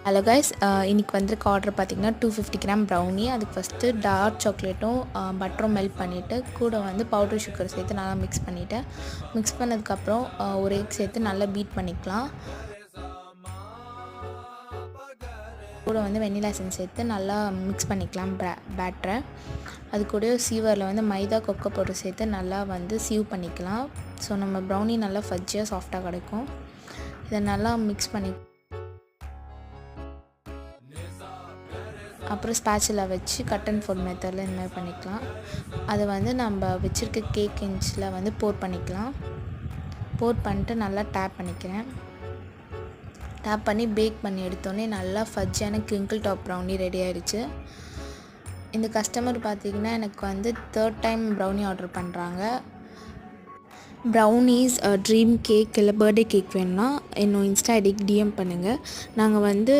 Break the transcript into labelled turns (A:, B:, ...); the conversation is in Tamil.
A: ஹலோ கைஸ், இன்றைக்கி வந்திருக்க ஆர்டர் பார்த்திங்கன்னா 250 கிராம் ப்ரௌனி. அதுக்கு ஃபஸ்ட்டு டார்க் சாக்லேட்டும் பட்டரும் மெல்ட் பண்ணிவிட்டு கூட வந்து பவுடர் சுகர் சேர்த்து நல்லா மிக்ஸ் பண்ணிவிட்டேன். மிக்ஸ் பண்ணதுக்கப்புறம் ஒரு எக் சேர்த்து நல்லா பீட் பண்ணிக்கலாம். கூட வந்து வெண்ணிலா எசன்ஸ் சேர்த்து நல்லா மிக்ஸ் பண்ணிக்கலாம் பேட்டரை. அது கூட சீவரில் வந்து மைதா கொக்கோ பவுடர் சேர்த்து நல்லா வந்து சீவ் பண்ணிக்கலாம். ஸோ நம்ம ப்ரௌனி நல்லா ஃபஜ்ஜியாக சாஃப்டாக கிடைக்கும். இதை நல்லா மிக்ஸ் பண்ணி அப்புறம் ஸ்பேச்சுலா வச்சு கட் அண்ட் ஃபோல்ட் மெத்தடில் இந்த மாதிரி பண்ணிக்கலாம். அதை வந்து நம்ம வச்சுருக்க கேக் இன்ச்சில் வந்து போர் பண்ணிக்கலாம். போர் பண்ணிட்டு நல்லா டேப் பண்ணிக்கிறேன். டேப் பண்ணி பேக் பண்ணி எடுத்தோடனே நல்லா ஃபஜ்ஜியான கிரிங்கிள் டாப் ப்ரௌனி ரெடி ஆகிடுச்சு. இந்த கஸ்டமர் பார்த்திங்கன்னா எனக்கு வந்து 3rd டைம் ப்ரௌனி ஆர்டர் பண்ணுறாங்க. ப்ரௌனீஸ், ட்ரீம் கேக் இல்லை பர்த்டே கேக் வேணும்னா என்னோட இன்ஸ்டா ஐடிக்கு டிஎம் பண்ணுங்கள். நாங்கள் வந்து